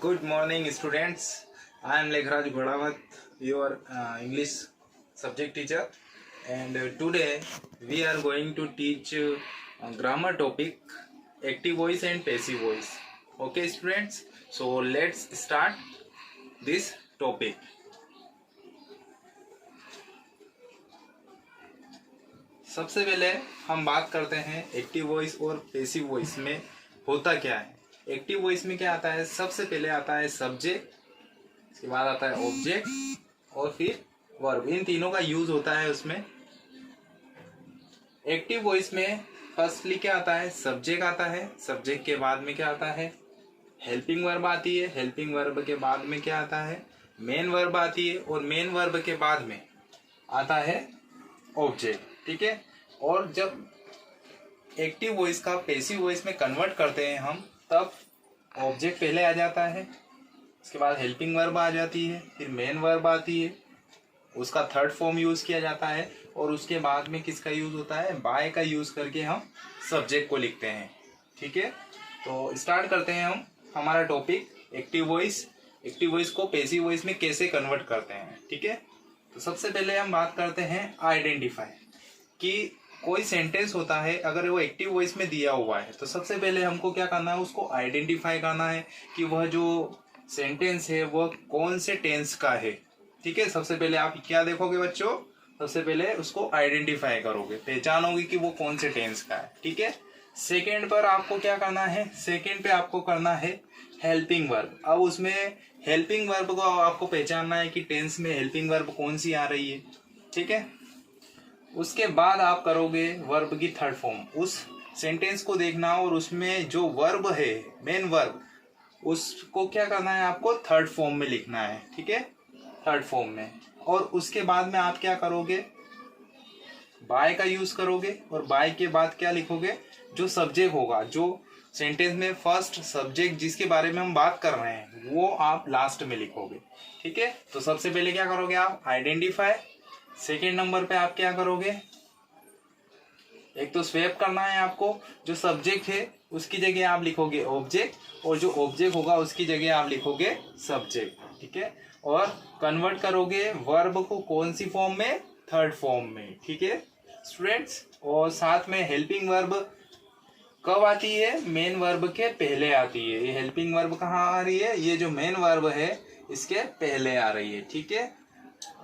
Good morning, students. I am Lekhraj Ghodawat, your English subject teacher, and today we are going to teach grammar topic, active voice and passive voice. Okay, students. So let's start this topic. सबसे पहले हम बात करते हैं active voice और passive voice में होता क्या है। एक्टिव वॉइस में क्या आता है, सबसे पहले आता है सब्जेक्ट, इसके बाद आता है ऑब्जेक्ट और फिर वर्ब। इन तीनों का यूज होता है उसमें। एक्टिव वॉइस में फर्स्टली क्या आता है, सब्जेक्ट आता है। सब्जेक्ट के बाद में क्या आता है, हेल्पिंग वर्ब आती है। हेल्पिंग वर्ब के बाद में क्या आता है, मेन वर्ब आती है। और मेन वर्ब के बाद में आता है ऑब्जेक्ट। ठीक है। और जब एक्टिव वॉइस का पैसिव वॉइस में कन्वर्ट करते हैं हम, तब ऑब्जेक्ट पहले आ जाता है, उसके बाद हेल्पिंग वर्ब आ जाती है, फिर मेन वर्ब आती है, उसका थर्ड फॉर्म यूज किया जाता है, और उसके बाद में किसका यूज होता है, बाय का यूज करके हम सब्जेक्ट को लिखते हैं। ठीक है। तो स्टार्ट करते हैं हम हमारा topic, active voice. Active voice को पैसिव वॉइस में कैसे कन्वर्ट करते हैं। ठीक है। तो सबसे पहले हम बात करते हैं आइडेंटिफाई, कि कोई सेंटेंस होता है, अगर वो एक्टिव वॉइस में दिया हुआ है तो सबसे पहले हमको क्या करना है, उसको आइडेंटिफाई करना है कि वह जो सेंटेंस है वह कौन से टेंस का है। ठीक है। सबसे पहले आप क्या देखोगे बच्चों, सबसे पहले उसको आइडेंटिफाई करोगे, पहचानोगे कि वो कौन से टेंस का है। ठीक है। सेकेंड पर आपको क्या करना है, सेकेंड पे आपको करना है हेल्पिंग वर्ब। अब उसमें हेल्पिंग वर्ब को आपको पहचानना है कि टेंस में हेल्पिंग वर्ब कौन सी आ रही है। ठीक है। उसके बाद आप करोगे वर्ब की थर्ड फॉर्म, उस सेंटेंस को देखना और उसमें जो वर्ब है, मेन वर्ब, उसको क्या करना है, आपको थर्ड फॉर्म में लिखना है। ठीक है, थर्ड फॉर्म में। और उसके बाद में आप क्या करोगे, बाय का यूज करोगे, और बाय के बाद क्या लिखोगे, जो सब्जेक्ट होगा, जो सेंटेंस में फर्स्ट सब्जेक्ट जिसके बारे में हम बात कर रहे हैं, वो आप लास्ट में लिखोगे। ठीक है। तो सबसे पहले क्या करोगे, आप आइडेंटिफाई। सेकेंड नंबर पे आप क्या करोगे, एक तो स्वैप करना है आपको, जो सब्जेक्ट है उसकी जगह आप लिखोगे ऑब्जेक्ट, और जो ऑब्जेक्ट होगा उसकी जगह आप लिखोगे सब्जेक्ट। ठीक है। और कन्वर्ट करोगे वर्ब को कौन सी फॉर्म में, थर्ड फॉर्म में। ठीक है स्टूडेंट्स। और साथ में हेल्पिंग वर्ब कब आती है, मेन वर्ब के पहले आती है। ये हेल्पिंग वर्ब कहाँ आ रही है, ये जो मेन वर्ब है इसके पहले आ रही है। ठीक है।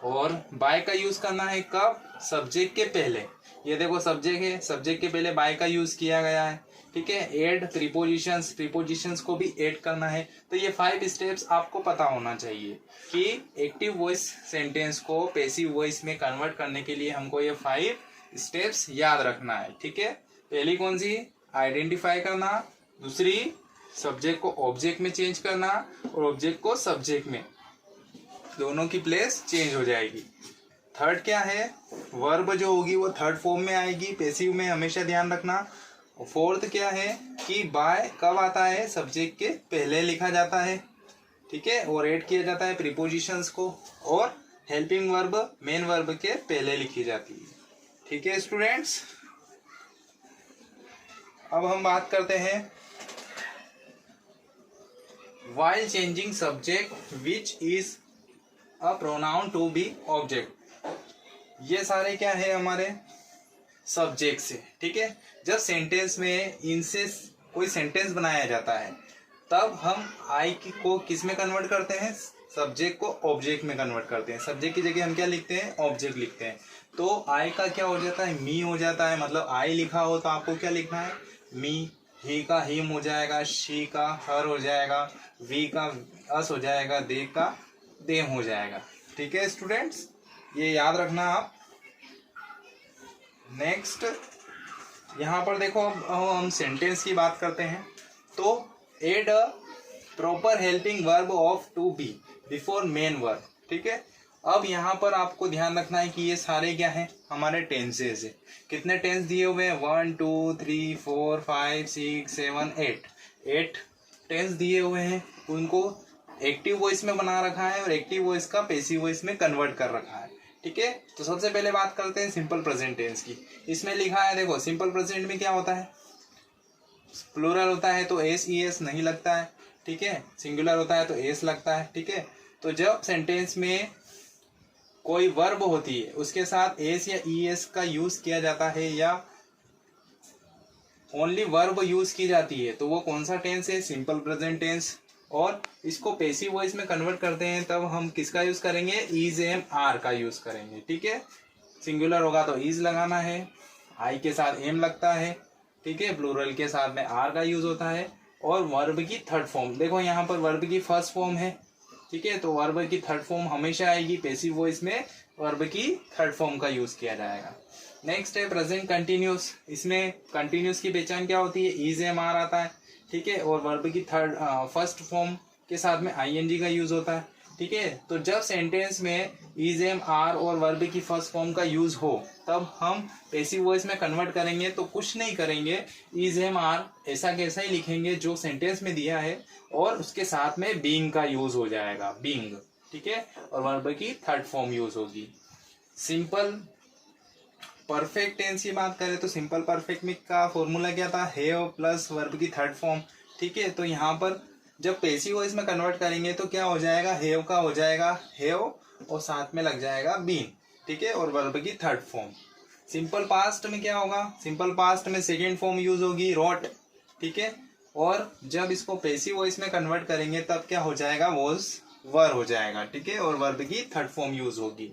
और बाय का यूज करना है कब, सब्जेक्ट के पहले। ये देखो सब्जेक्ट है, सब्जेक्ट के पहले बाय का यूज किया गया है। ठीक है। ऐड प्रीपोजिशंस, प्रीपोजिशंस को भी ऐड करना है। तो ये 5 स्टेप्स आपको पता होना चाहिए कि एक्टिव वॉइस सेंटेंस को पैसिव वॉइस में कन्वर्ट करने के लिए हमको ये 5 स्टेप्स याद रखना है। ठीक है। पहली कौन सी, आइडेंटिफाई करना। दूसरी, सब्जेक्ट को ऑब्जेक्ट में चेंज करना, और ऑब्जेक्ट को सब्जेक्ट में, दोनों की प्लेस चेंज हो जाएगी। थर्ड क्या है, वर्ब जो होगी वो थर्ड फॉर्म में आएगी, पैसिव में हमेशा ध्यान रखना। और फोर्थ क्या है कि बाय कब आता है, सब्जेक्ट के पहले लिखा जाता है। ठीक है। और ऐड किया जाता है प्रीपोजिशंस को, और हेल्पिंग वर्ब मेन वर्ब के पहले लिखी जाती है। ठीक है स्टूडेंट्स। अब हम बात करते हैं while changing subject which is a pronoun to be object। ये सारे क्या है, हमारे सब्जेक्ट से। ठीक है। जब सेंटेंस में इनसे कोई सेंटेंस बनाया जाता है, तब हम आई को किस में कन्वर्ट करते हैं, सब्जेक्ट को ऑब्जेक्ट में कन्वर्ट करते हैं। सब्जेक्ट की जगह हम क्या लिखते हैं, ऑब्जेक्ट लिखते हैं। तो आई का क्या हो जाता है, मी हो जाता है। मतलब आई लिखा हो तो आपको क्या लिखना है, मी। ही का हिम हो जाएगा, शी का हर हो जाएगा, वी का अस हो जाएगा, दे का देम हो जाएगा। ठीक है स्टूडेंट्स, ये याद रखना आप। नेक्स्ट यहाँ पर देखो, अब हम सेंटेंस की बात करते हैं। तो add a proper helping verb of to be before main verb. ठीक है। अब यहाँ पर आपको ध्यान रखना है कि ये सारे क्या हैं, हमारे टेंसेस है। कितने टेंस दिए हुए हैं, 1 2 3 4 5 6 7 8 टेंस दिए हुए हैं। उनको एक्टिव वॉइस में बना रखा है और एक्टिव वॉइस का पैसिव वॉइस में कन्वर्ट कर रखा है। ठीक है। तो सबसे पहले बात करते हैं सिंपल प्रेजेंट टेंस की। इसमें लिखा है, देखो सिंपल प्रेजेंट में क्या होता है, प्लूरल होता है तो एस ई एस नहीं लगता है। ठीक है, सिंगुलर होता है तो एस लगता है, ठीक है। तो जब सेंटेंस में कोई वर्ब होती है उसके साथ एस या ई एस का यूज किया जाता है या ओनली वर्ब यूज की जाती है तो वो कौन सा टेंस है, सिंपल प्रेजेंट टेंस। और इसको पैसिव वॉइस में कन्वर्ट करते हैं तब हम किसका यूज करेंगे, इज एम आर का यूज करेंगे, ठीक है। सिंगुलर होगा तो इज लगाना है, आई के साथ एम लगता है, ठीक है। प्लूरल के साथ में आर का यूज होता है। और वर्ब की थर्ड फॉर्म, देखो यहाँ पर वर्ब की फर्स्ट फॉर्म है, ठीक है, तो वर्ब की थर्ड फॉर्म हमेशा आएगी, पैसिव वॉइस में वर्ब की थर्ड फॉर्म का यूज किया जाएगा। नेक्स्ट है प्रेजेंट कंटिन्यूस। इसमें कंटिन्यूस की पहचान क्या होती है, इज एम आर आता है, ठीक है। और वर्ब की फर्स्ट फॉर्म के साथ में आईएनजी का यूज होता है, ठीक है। तो जब सेंटेंस में इज एम आर और वर्ब की फर्स्ट फॉर्म का यूज हो तब हम पैसिव वॉइस में कन्वर्ट करेंगे तो कुछ नहीं करेंगे, इज एम आर ऐसा कैसा ही लिखेंगे जो सेंटेंस में दिया है और उसके साथ में बीइंग का यूज हो जाएगा, बीइंग, ठीक है। और वर्ब की थर्ड फॉर्म यूज होगी। सिंपल परफेक्ट टेंस की बात करें तो सिंपल परफेक्ट में का फॉर्मूला क्या था, हैव प्लस वर्ब की थर्ड फॉर्म, ठीक है। तो यहाँ पर जब पैसिव वॉइस में कन्वर्ट करेंगे तो क्या हो जाएगा, हैव का हो जाएगा हैव और साथ में लग जाएगा बीन, ठीक है, और वर्ब की थर्ड फॉर्म। सिंपल पास्ट में क्या होगा, सिंपल पास्ट में सेकेंड फॉर्म यूज होगी रोट, ठीक है। और जब इसको पैसिव वॉइस में कन्वर्ट करेंगे तब क्या हो जाएगा, वॉज वर हो जाएगा, ठीक है, और वर्ब की थर्ड फॉर्म यूज होगी।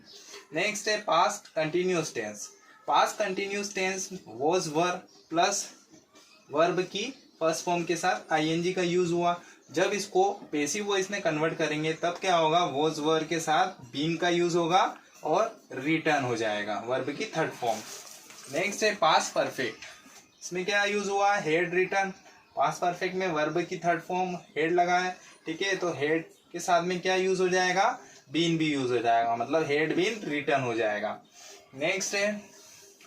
नेक्स्ट है past continuous tense. Past continuous tense was were plus verb की फर्स्ट फॉर्म के साथ आईएनजी का यूज हुआ। जब इसको पैसिव वॉइस में कन्वर्ट करेंगे तब क्या होगा, वॉज वर के साथ बीन का यूज होगा और रिटर्न हो जाएगा, वर्ब की थर्ड फॉर्म। नेक्स्ट है पास्ट परफेक्ट। इसमें क्या यूज हुआ, हेड रिटर्न। पास्ट परफेक्ट में वर्ब की थर्ड फॉर्म हेड लगा है, ठीक है, तो हेड के साथ में क्या यूज हो जाएगा, बीन भी यूज हो जाएगा, मतलब हेड बीन रिटर्न हो जाएगा। नेक्स्ट है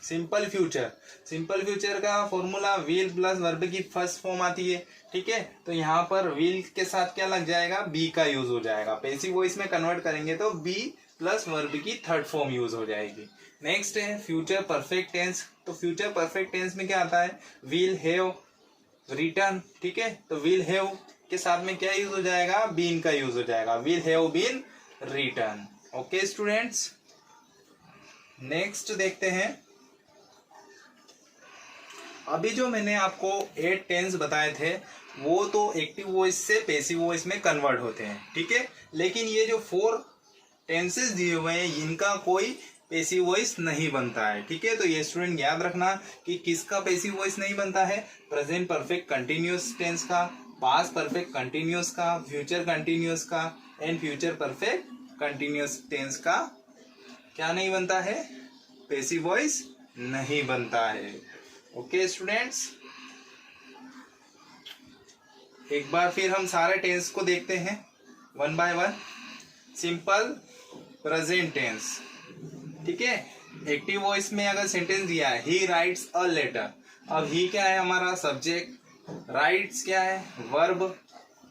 सिंपल फ्यूचर। सिंपल फ्यूचर का फॉर्मूला विल प्लस वर्ब की फर्स्ट फॉर्म आती है, ठीक है। तो यहाँ पर विल के साथ क्या लग जाएगा, बी का यूज हो जाएगा। पैसिव वॉइस में कन्वर्ट करेंगे तो बी प्लस वर्ब की थर्ड फॉर्म यूज हो जाएगी। नेक्स्ट है फ्यूचर परफेक्ट टेंस। तो फ्यूचर परफेक्ट टेंस में क्या आता है, विल हैव रिटर्न, ठीक है। तो विल हैव के साथ में क्या यूज हो जाएगा, बीन का यूज हो जाएगा, will have been return. Okay students, next देखते हैं। अभी जो मैंने आपको 8 टेंस बताए थे वो तो एक्टिव वॉइस से पैसिव वॉइस में कन्वर्ट होते हैं, ठीक है। लेकिन ये जो 4 टेंसेस दिए हुए हैं इनका कोई पैसिव वॉइस नहीं बनता है, ठीक है। तो ये स्टूडेंट याद रखना कि किसका पैसिव वॉइस नहीं बनता है, प्रेजेंट परफेक्ट कंटिन्यूअस टेंस का, पास्ट परफेक्ट कंटिन्यूअस का, फ्यूचर कंटिन्यूअस का and future perfect continuous tense का क्या नहीं बनता है, पैसिव वॉइस नहीं बनता है। ओके स्टूडेंट्स, एक बार फिर हम सारे टेंस को देखते हैं one by one. Simple present tense, ठीक है। एक्टिव वॉइस में अगर सेंटेंस दिया है ही राइट्स अ लेटर, अब ही क्या है हमारा सब्जेक्ट, राइट्स क्या है वर्ब,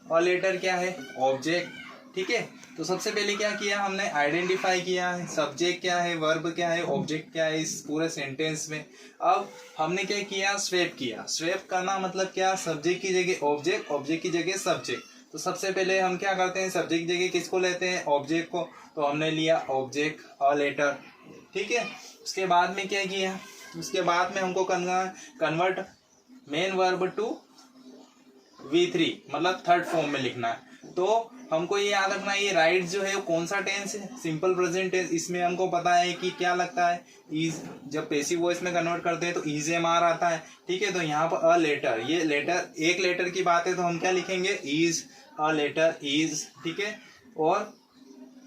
अ लेटर क्या है ऑब्जेक्ट, ठीक है। तो सबसे पहले क्या किया हमने, आइडेंटिफाई किया है सब्जेक्ट क्या है, वर्ब क्या है, ऑब्जेक्ट क्या है इस पूरे सेंटेंस में। अब हमने क्या किया, स्वैप किया। स्वैप करना मतलब क्या, सब्जेक्ट की जगह ऑब्जेक्ट, ऑब्जेक्ट की जगह सब्जेक्ट। तो सबसे पहले हम क्या करते हैं, सब्जेक्ट की जगह किसको लेते हैं, ऑब्जेक्ट को। तो हमने लिया ऑब्जेक्ट अ लेटर, ठीक है। उसके बाद में क्या किया, उसके बाद में हमको convert main verb to V3 मतलब थर्ड फॉर्म में लिखना है। तो हमको ये याद रखना है ये राइट जो है वो कौन सा टेंस है, सिंपल प्रेजेंट टेंस। इसमें हमको पता है कि क्या लगता है, इज। जब पैसिव वॉइस में कन्वर्ट करते हैं तो इज एम आर आता है, ठीक है। तो यहाँ पर अ लेटर, ये लेटर एक लेटर की बात है तो हम क्या लिखेंगे, इज अ लेटर इज, ठीक है। और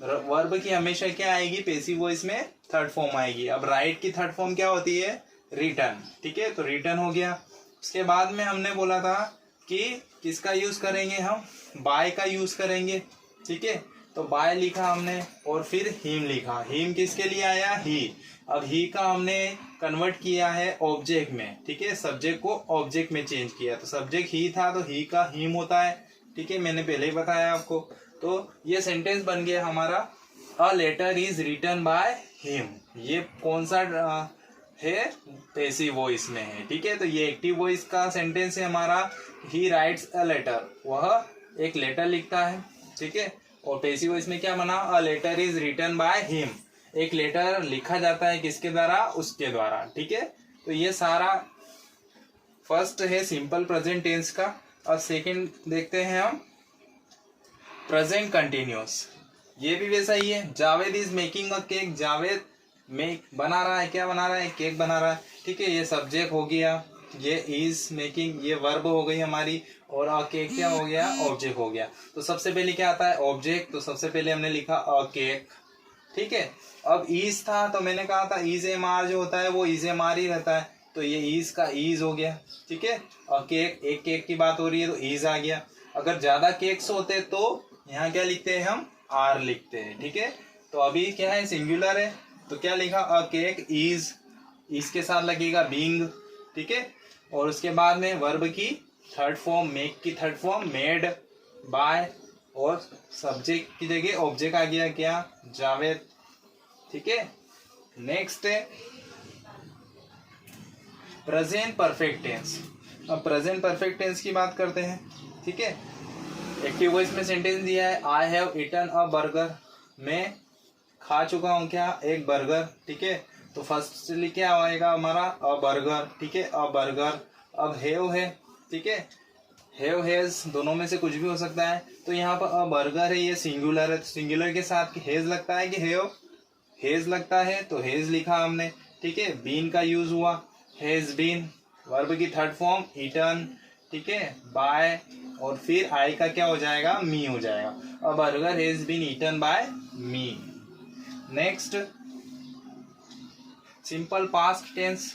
वर्ब की हमेशा क्या आएगी, पैसिव वॉइस में थर्ड फॉर्म आएगी। अब राइट की थर्ड फॉर्म क्या होती है, रिटर्न, ठीक है। तो रिटर्न हो गया। उसके बाद में हमने बोला था कि किसका यूज करेंगे हम, बाय का यूज करेंगे, ठीक है। तो बाय लिखा हमने और फिर हिम लिखा। हिम किसके लिए आया, ही। अब ही का हमने कन्वर्ट किया है ऑब्जेक्ट में, ठीक है। सब्जेक्ट को ऑब्जेक्ट में चेंज किया, तो सब्जेक्ट ही था तो ही का हिम होता है, ठीक है, मैंने पहले ही बताया आपको। तो ये सेंटेंस बन गया हमारा, a letter is written by him. ये कौन सा है, पैसिव वॉइस में है, ठीक है। तो ये एक्टिव वॉइस का सेंटेंस है हमारा, ही राइट्स अ लेटर, वह एक लेटर लिखता है, ठीक है। और पैसिव वॉइस में क्या बना, a letter is written by him, एक लेटर लिखा जाता है किसके द्वारा, उसके द्वारा, ठीक है। तो ये सारा फर्स्ट है सिंपल प्रेजेंट टेंस का। और सेकंड देखते हैं हम प्रेजेंट कंटिन्यूअस। ये भी वैसा ही है, Javed is making a cake, Javed make बना रहा है, क्या बना रहा है, केक बना रहा है, ठीक है। ये सब्जेक्ट हो गया, ये इज मेकिंग, ये वर्ब हो गई हमारी, और अ केक क्या हो गया, ऑब्जेक्ट हो गया। तो सबसे पहले क्या आता है, ऑब्जेक्ट, तो सबसे पहले हमने लिखा अ केक, ठीक है। अब इज था तो मैंने कहा था इज एम आर जो होता है वो इज एम आर ही रहता है, तो ये इज का इज हो गया, ठीक है। और केक, एक केक की बात हो रही है तो इज आ गया। अगर ज्यादा केक्स होते तो यहाँ क्या लिखते हैं हम, आर लिखते हैं, ठीक है। तो अभी क्या है, सिंगुलर है, तो क्या लिखा, अ केक इज, इसके साथ लगेगा बीइंग, ठीक है। और उसके बाद में वर्ब की थर्ड फॉर्म, मेक की थर्ड फॉर्म मेड बाय, और सब्जेक्ट की जगह ऑब्जेक्ट आ गया क्या, जावेद, ठीक है। नेक्स्ट है प्रेजेंट परफेक्ट टेंस। अब प्रेजेंट परफेक्ट टेंस की बात करते हैं, ठीक है। एक्टिव वॉइस में सेंटेंस दिया है, I have eaten a burger, मैं खा चुका हूँ क्या, एक बर्गर, ठीक है। तो फर्स्ट क्या आएगा हमारा, अ बर्गर, ठीक है, अ बर्गर। अब हैव है, ठीक है, हैव हैज दोनों में से कुछ भी हो सकता है। तो यहाँ पर अ बर्गर है, ये सिंगुलर है, सिंगुलर के साथ हैज लगता है कि हैव, हैज लगता है तो हैज लिखा हमने, ठीक है। बीन का यूज हुआ, हैज बीन, वर्ब की थर्ड फॉर्म ईटन, ठीक है, बाय, और फिर आई का क्या हो जाएगा, मी हो जाएगा। A burger has been eaten by me. Next simple past tense,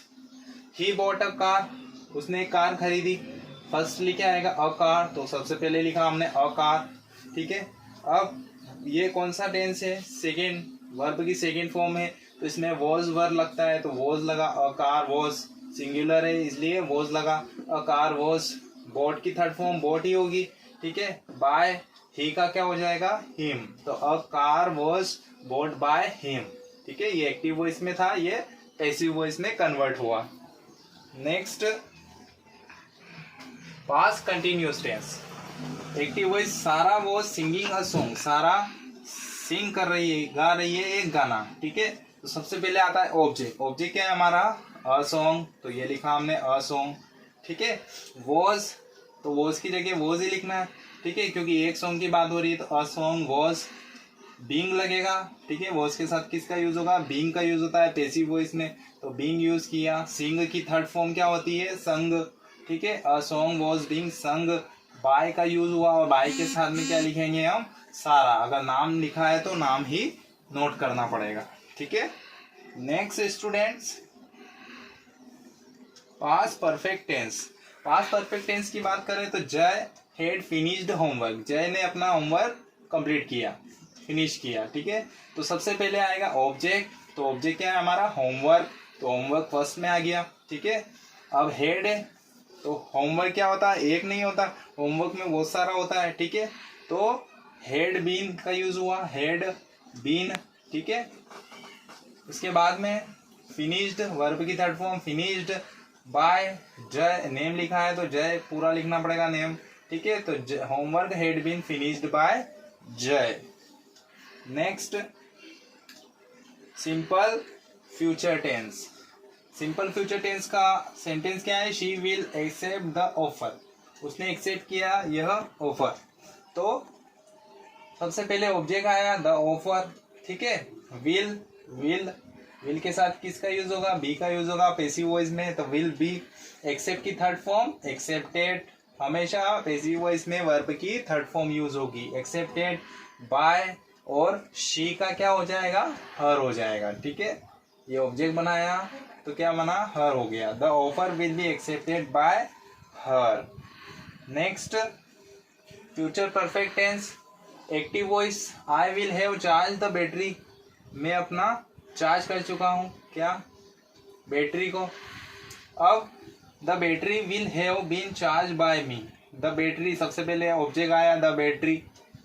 he bought a car, उसने एक कार खरीदी। फर्स्ट क्या आएगा, अ कार, तो सबसे पहले लिखा हमने अ कार, ठीक है। अब ये कौन सा टेंस है, सेकेंड, वर्ब की सेकेंड फॉर्म है, तो इसमें वॉज वर्ब लगता है, तो वॉज लगा, अ कार वॉज, सिंगुलर है इसलिए वॉज लगा, अ कार वॉज। बॉट की थर्ड फॉर्म बॉट ही होगी, ठीक है। बाय, ही का क्या हो जाएगा, हिम, तो a car was bought by him, ठीक है। ये एक्टिव वॉइस में था, ये पैसिव वॉइस में कन्वर्ट हुआ। Next past continuous tense. Active voice, सारा वो सिंगिंग अ सॉन्ग, सारा सिंग कर रही है, गा रही है एक गाना, ठीक है। तो सबसे पहले आता है ऑब्जेक्ट, ऑब्जेक्ट क्या है हमारा, अ सॉन्ग, तो ये लिखा हमने अ सॉन्ग, ठीक है। वॉज, तो वॉज की जगह वॉज ही लिखना है, ठीक है, क्योंकि एक सॉन्ग की बात हो रही है, तो अ सॉन्ग वॉज। बीइंग लगेगा, ठीक है, वॉज के साथ किसका यूज होगा, बीइंग का यूज होता है पैसिव वॉइस में, तो बीइंग यूज किया। सिंग की थर्ड फॉर्म क्या होती है, संग, ठीक है, अ सॉन्ग वॉज बीइंग संग। बाय का यूज हुआ, और बाय के साथ में क्या लिखेंगे हम, सारा। अगर नाम लिखा है तो नाम ही नोट करना पड़ेगा, ठीक है। Next students, past perfect tense. Past perfect tense की बात करें तो जय हैड फिनिश्ड होमवर्क, जय ने अपना होमवर्क कंप्लीट किया, फिनिश किया, ठीक है। तो सबसे पहले आएगा ऑब्जेक्ट, तो ऑब्जेक्ट क्या है हमारा, होमवर्क, तो होमवर्क फर्स्ट में आ गया, ठीक है। अब हेड है, तो होमवर्क क्या होता है, एक नहीं होता, होमवर्क में बहुत सारा होता है, ठीक है। तो हेड बीन का यूज हुआ, हेड बीन, ठीक है। उसके बाद में फिनिश्ड, वर्ब की थर्ड फॉर्म फिनिश्ड बाय जय, नेम लिखा है तो जय पूरा लिखना पड़ेगा नेम, ठीक है। तो homework had been finished by Jay. Next simple future tense. Simple future tense का सेंटेंस क्या है, she will accept the offer, उसने एक्सेप्ट किया यह ऑफर। तो सबसे पहले ऑब्जेक्ट आया द ऑफर, ठीक है। विल, विल के साथ किसका यूज होगा, बी का यूज होगा पैसिव वॉइस में, तो विल बी। एक्सेप्ट की थर्ड फॉर्म एक्सेप्टेड, हमेशा पैसिव वॉइस में वर्ब की थर्ड फॉर्म यूज होगी, एक्सेप्टेड बाय। और शी का क्या हो जाएगा, हर हो जाएगा, ठीक है। ये ऑब्जेक्ट बनाया तो क्या बना, हर हो गया, the offer will be accepted by her. Next future perfect tense, active voice, I will have charge the battery, मैं अपना चार्ज कर चुका हूँ क्या, बैटरी को। अब the battery will have been charge by me, the battery सबसे पहले ऑब्जेक्ट आया द बैटरी,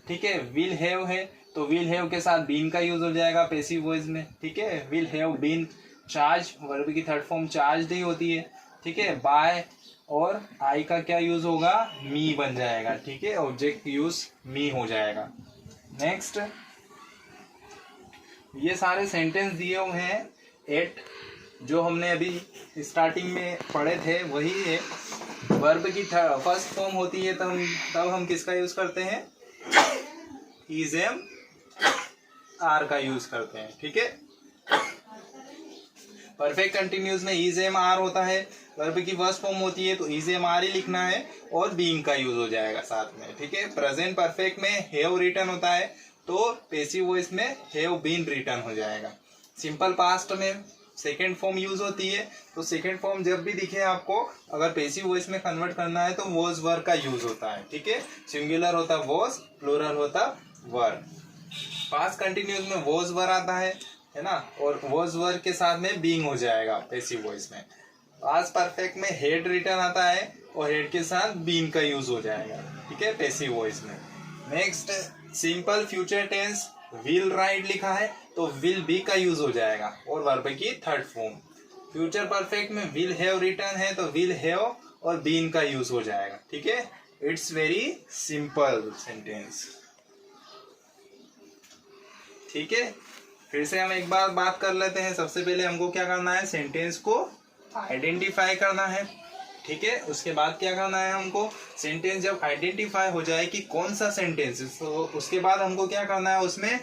ठीक है। विल हैव है तो विल हैव के साथ बीन का यूज हो जाएगा पैसिव वॉइस में, ठीक है। Will have been charge, verb की थर्ड फॉर्म चार्ज ही होती है, ठीक है, बाय। और आई का क्या यूज होगा, मी बन जाएगा, ठीक है, ऑब्जेक्ट यूज मी हो जाएगा। नेक्स्ट, ये सारे सेंटेंस दिए हुए हैं एट, जो हमने अभी स्टार्टिंग में पढ़े थे वही है। वर्ब की फर्स्ट फॉर्म होती है तब हम किसका यूज करते हैं, इज एम आर का यूज करते हैं, ठीक है। परफेक्ट कंटिन्यूस में इज एम आर होता है, वर्ब की फर्स्ट फॉर्म होती है तो इज एम आर ही लिखना है और बीइंग का यूज हो जाएगा साथ में, ठीक है। प्रेजेंट परफेक्ट में हैव रिटन होता है तो पैसिव वॉइस में हैव बीन रिटन हो जाएगा। सिंपल पास्ट में सेकेंड फॉर्म यूज होती है तो सेकेंड फॉर्म जब भी दिखे आपको, अगर पैसिव वॉइस में कन्वर्ट करना है तो वॉज वर का यूज होता है, ठीक है। सिंगुलर होता वॉज, प्लूरल होता वर। पास्ट कंटिन्यूस में वॉज वर आता है ना, और वॉज वर के साथ में बीइंग हो जाएगा पैसिव वॉइस में। पास्ट परफेक्ट में हेड रिटर्न आता है और हेड के साथ बीइंग का यूज हो जाएगा, ठीक है, पैसिव वॉइस में। Next, simple future tense will write लिखा है तो विल बी का यूज हो जाएगा और वर्ब की थर्ड फॉर्म। फ्यूचर परफेक्ट में विल हैव रिटर्न है तो विल हैव और बीन का यूज हो जाएगा, ठीक है। इट्स वेरी सिंपल सेंटेंस, ठीक है। फिर से हम एक बार बात कर लेते हैं। सबसे पहले हमको क्या करना है, सेंटेंस को आइडेंटिफाई करना है, ठीक है। उसके बाद क्या करना है हमको, सेंटेंस जब आइडेंटिफाई हो जाए कि कौन सा सेंटेंस, तो उसके बाद हमको क्या करना है, उसमें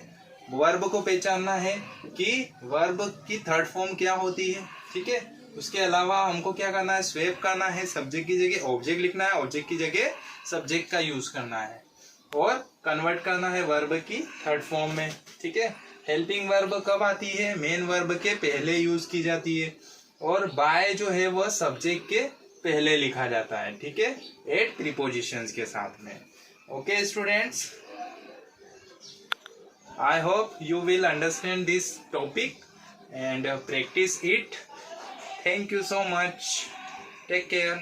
वर्ब को पहचानना है कि वर्ब की थर्ड फॉर्म क्या होती है, ठीक है। उसके अलावा हमको क्या करना है, स्वैप करना है, सब्जेक्ट की जगह ऑब्जेक्ट लिखना है, ऑब्जेक्ट की जगह सब्जेक्ट का यूज करना है और कन्वर्ट करना है वर्ब की थर्ड फॉर्म में, ठीक है। हेल्पिंग वर्ब कब आती है, मेन वर्ब के पहले यूज की जाती है और बाय जो है वह सब्जेक्ट के पहले लिखा जाता है, ठीक है, एट प्रीपोजिशंस के साथ में। Okay students, I hope you will understand this topic and practice it. Thank you so much. Take care.